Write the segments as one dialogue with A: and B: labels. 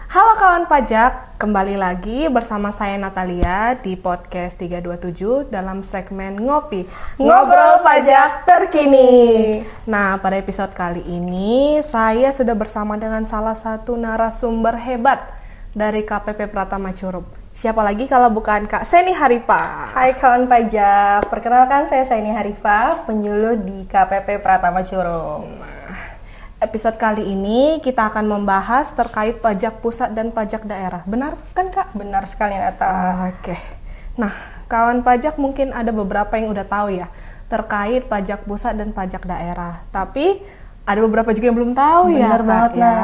A: Halo kawan pajak, kembali lagi bersama saya Natalia di podcast 327 dalam segmen Ngobrol Pajak Terkini. Nah, pada episode kali ini saya sudah bersama dengan salah satu narasumber hebat dari KPP Pratama Curup. Siapa lagi kalau bukan Kak Seni Harifa.
B: Hai kawan pajak, perkenalkan saya Seni Harifa, penyuluh di KPP Pratama Curup.
A: Episode kali ini kita akan membahas terkait pajak pusat dan pajak daerah. Benar kan Kak?
B: Benar sekali Nata.
A: Oke. Nah, kawan pajak mungkin ada beberapa yang udah tahu ya terkait pajak pusat dan pajak daerah. Tapi ada beberapa juga yang belum tahu.
B: Benar
A: ya
B: banget
A: Kak ya.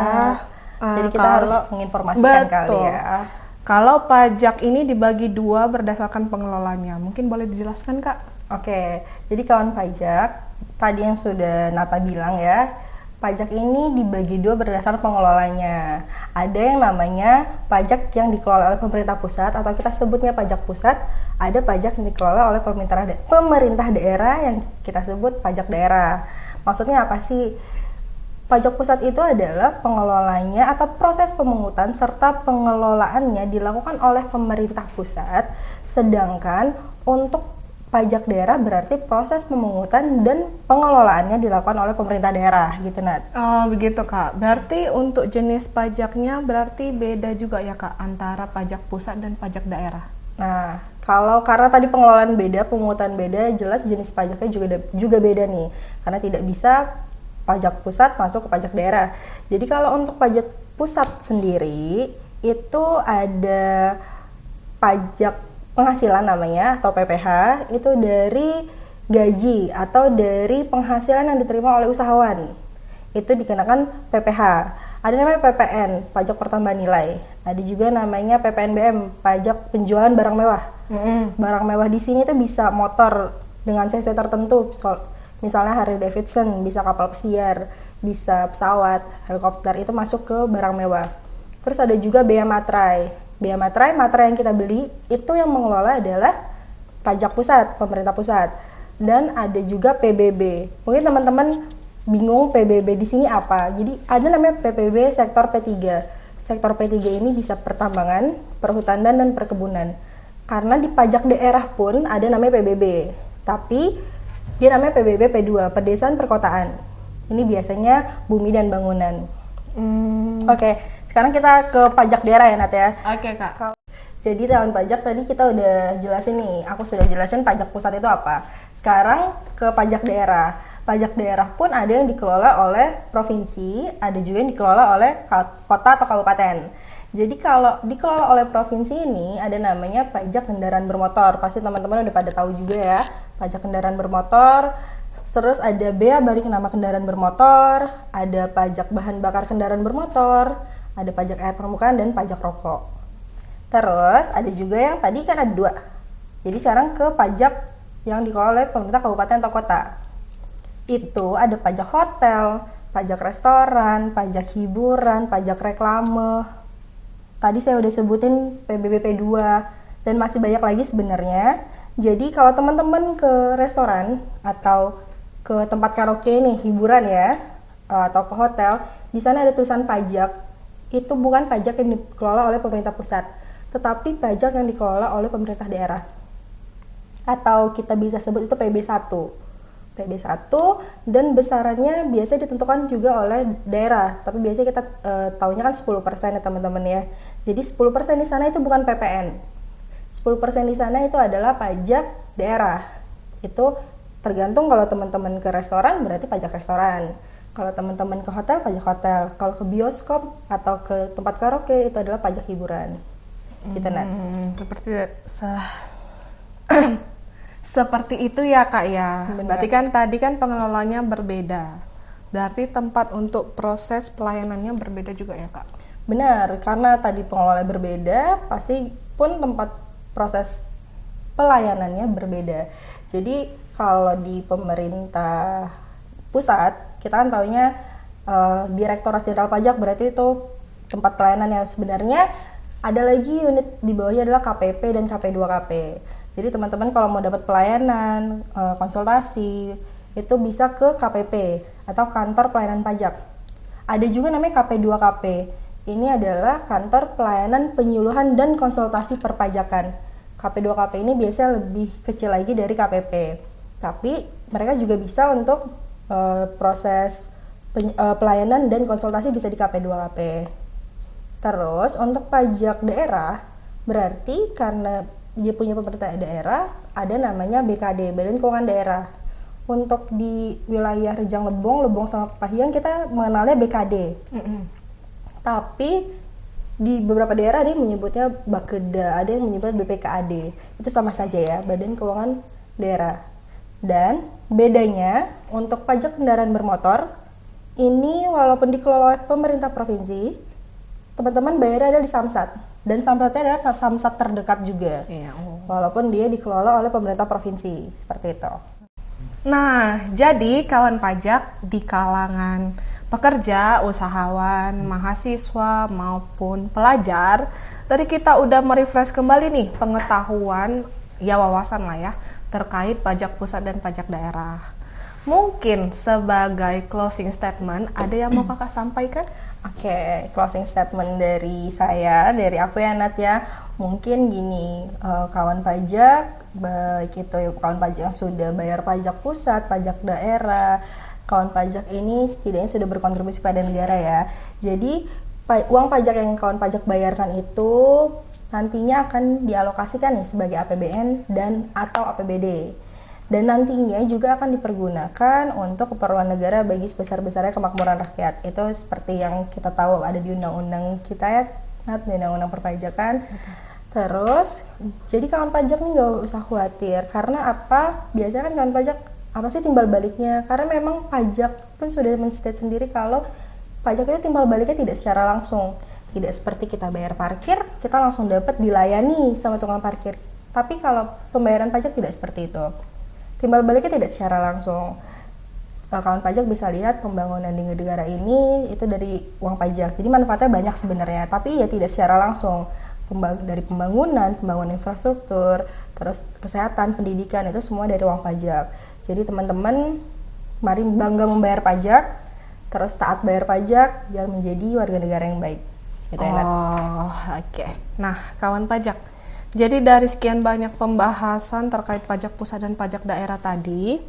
B: Jadi kita harus menginformasikan kali ya.
A: Kalau pajak ini dibagi dua berdasarkan pengelolanya, mungkin boleh dijelaskan Kak?
B: Oke, jadi kawan pajak, tadi yang sudah Nata bilang ya, pajak ini dibagi dua berdasarkan pengelolanya. Ada yang namanya pajak yang dikelola oleh pemerintah pusat atau kita sebutnya pajak pusat. Ada pajak yang dikelola oleh pemerintah daerah yang kita sebut pajak daerah. Maksudnya apa sih? Pajak pusat itu adalah pengelolanya atau proses pemungutan serta pengelolaannya dilakukan oleh pemerintah pusat. Sedangkan untuk pajak daerah berarti proses pemungutan dan pengelolaannya dilakukan oleh pemerintah daerah gitu Nat.
A: Oh begitu Kak, berarti untuk jenis pajaknya berarti beda juga ya Kak antara pajak pusat dan pajak daerah.
B: Nah, karena tadi pengelolaan beda, pemungutan beda, jelas jenis pajaknya juga beda nih. Karena tidak bisa pajak pusat masuk ke pajak daerah. Jadi kalau untuk pajak pusat sendiri itu ada pajak penghasilan namanya atau PPh, itu dari gaji atau dari penghasilan yang diterima oleh usahawan. Itu dikenakan PPh. Ada namanya PPN, pajak pertambahan nilai. Ada juga namanya PPNBM, pajak penjualan barang mewah. Barang mewah di sini tuh bisa motor dengan cc tertentu. Misalnya Harley Davidson, bisa kapal pesiar, bisa pesawat, helikopter, itu masuk ke barang mewah. Terus ada juga bea materai. Bea materai yang kita beli itu yang mengelola adalah pajak pusat, pemerintah pusat. Dan ada juga PBB. Mungkin teman-teman bingung PBB di sini apa. Jadi ada namanya PBB sektor P3. Sektor P3 ini bisa pertambangan, perhutanan dan perkebunan. Karena di pajak daerah pun ada namanya PBB. Tapi dia namanya PBB P2, Pedesaan Perkotaan. Ini biasanya bumi dan bangunan. Oke, sekarang kita ke pajak daerah ya Nat ya.
A: Oke Kak.
B: Jadi tahun pajak tadi kita udah jelasin nih, aku sudah jelasin pajak pusat itu apa. Sekarang ke pajak daerah. Pajak daerah pun ada yang dikelola oleh provinsi, ada juga yang dikelola oleh kota atau kabupaten. Jadi kalau dikelola oleh provinsi ini ada namanya pajak kendaraan bermotor. Pasti teman-teman udah pada tahu juga ya, pajak kendaraan bermotor. Terus ada bea balik nama kendaraan bermotor, ada pajak bahan bakar kendaraan bermotor, ada pajak air permukaan dan pajak rokok. Terus ada juga yang tadi kan ada dua. Jadi sekarang ke pajak yang dikelola oleh pemerintah kabupaten atau kota. Itu ada pajak hotel, pajak restoran, pajak hiburan, pajak reklame. Tadi saya udah sebutin PBB P2 dan masih banyak lagi sebenarnya. Jadi kalau teman-teman ke restoran atau ke tempat karaoke nih, hiburan ya, atau ke hotel, di sana ada tulisan pajak. Itu bukan pajak yang dikelola oleh pemerintah pusat, tetapi pajak yang dikelola oleh pemerintah daerah. Atau kita bisa sebut itu PB1. PB1 dan besarannya biasanya ditentukan juga oleh daerah, tapi biasanya kita taunya kan 10% ya teman-teman ya. Jadi 10% di sana itu bukan PPN. 10% di sana itu adalah pajak daerah. Itu tergantung, kalau teman-teman ke restoran berarti pajak restoran. Kalau teman-teman ke hotel, pajak hotel. Kalau ke bioskop atau ke tempat karaoke itu adalah pajak hiburan. Gitu Nat.
A: Seperti itu ya Kak ya.
B: Benar.
A: Berarti kan tadi kan pengelolanya berbeda. Berarti tempat untuk proses pelayanannya berbeda juga ya Kak?
B: Benar, karena tadi pengelola berbeda, pasti pun tempat proses pelayanannya berbeda. Jadi kalau di pemerintah pusat, kita kan taunya Direktorat Jenderal Pajak, berarti itu tempat pelayanan yang sebenarnya ada lagi unit di bawahnya adalah KPP dan KP2KP. Jadi teman-teman kalau mau dapat pelayanan, konsultasi, itu bisa ke KPP atau Kantor Pelayanan Pajak. Ada juga namanya KP2KP. Ini adalah kantor pelayanan penyuluhan dan konsultasi perpajakan. KP2KP ini biasanya lebih kecil lagi dari KPP. Tapi mereka juga bisa untuk proses pelayanan dan konsultasi bisa di KP2KP. Terus untuk pajak daerah, berarti karena dia punya pemerintah daerah, ada namanya BKD, Badan Keuangan Daerah. Untuk di wilayah Rejang Lebong sama Kepahyang kita mengenalnya BKD. Tapi di beberapa daerah dia menyebutnya Bapeda, ada yang menyebut BPKAD. Itu sama saja ya, Badan Keuangan Daerah. Dan bedanya untuk pajak kendaraan bermotor, ini walaupun dikelola oleh pemerintah provinsi, teman-teman bayarnya ada di Samsat. Dan Samsatnya adalah Samsat terdekat juga. Walaupun dia dikelola oleh pemerintah provinsi, seperti itu.
A: Nah, jadi kawan pajak di kalangan pekerja, usahawan, mahasiswa maupun pelajar, tadi kita udah merefresh kembali nih pengetahuan, ya wawasan lah ya, terkait pajak pusat dan pajak daerah. Mungkin sebagai closing statement, ada yang mau kakak sampaikan?
B: Oke, closing statement dari saya, dari aku ya Nat ya. Mungkin gini, kawan pajak, baik itu kawan pajak yang sudah bayar pajak pusat, pajak daerah, kawan pajak ini setidaknya sudah berkontribusi pada negara ya. Jadi uang pajak yang kawan pajak bayarkan itu nantinya akan dialokasikan nih sebagai APBN dan atau APBD. Dan nantinya juga akan dipergunakan untuk keperluan negara bagi sebesar-besarnya kemakmuran rakyat. Itu seperti yang kita tahu ada di undang-undang kita ya, di undang-undang perpajakan. Terus, jadi kawan pajak nih nggak usah khawatir. Karena apa? Biasanya kan kawan pajak, apa sih timbal baliknya? Karena memang pajak pun sudah men-state sendiri kalau pajak itu timbal baliknya tidak secara langsung. Tidak seperti kita bayar parkir, kita langsung dapat dilayani sama tukang parkir. Tapi kalau pembayaran pajak tidak seperti itu. Timbal baliknya tidak secara langsung. Kawan pajak bisa lihat pembangunan di negara ini itu dari uang pajak. Jadi manfaatnya banyak sebenarnya, tapi ya tidak secara langsung. Dari pembangunan infrastruktur, terus kesehatan, pendidikan, itu semua dari uang pajak. Jadi teman-teman, mari bangga membayar pajak, terus taat bayar pajak, biar menjadi warga negara yang baik. Gitu ya, Nat?
A: Oke. Nah, kawan pajak, jadi dari sekian banyak pembahasan terkait pajak pusat dan pajak daerah tadi,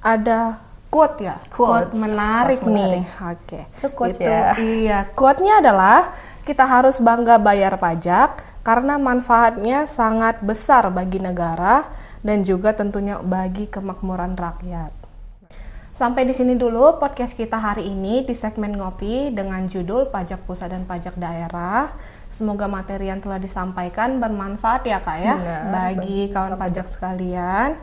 A: ada quote ya? Quote menarik nih. Oke.
B: Itu quote ya?
A: Iya, quote-nya adalah kita harus bangga bayar pajak karena manfaatnya sangat besar bagi negara dan juga tentunya bagi kemakmuran rakyat. Sampai di sini dulu podcast kita hari ini di segmen Ngopi dengan judul Pajak Pusat dan Pajak Daerah. Semoga materi yang telah disampaikan bermanfaat ya Kak ya, bagi kawan pajak sekalian.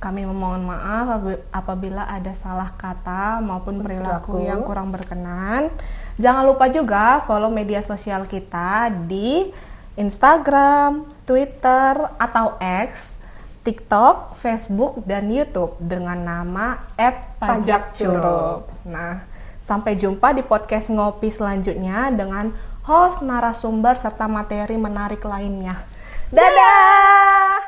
A: Kami memohon maaf apabila ada salah kata maupun perilaku yang kurang berkenan. Jangan lupa juga follow media sosial kita di Instagram, Twitter, atau X, TikTok, Facebook, dan YouTube dengan nama @pajakcurup. Nah, sampai jumpa di podcast Ngopi selanjutnya dengan host, narasumber, serta materi menarik lainnya. Dadah!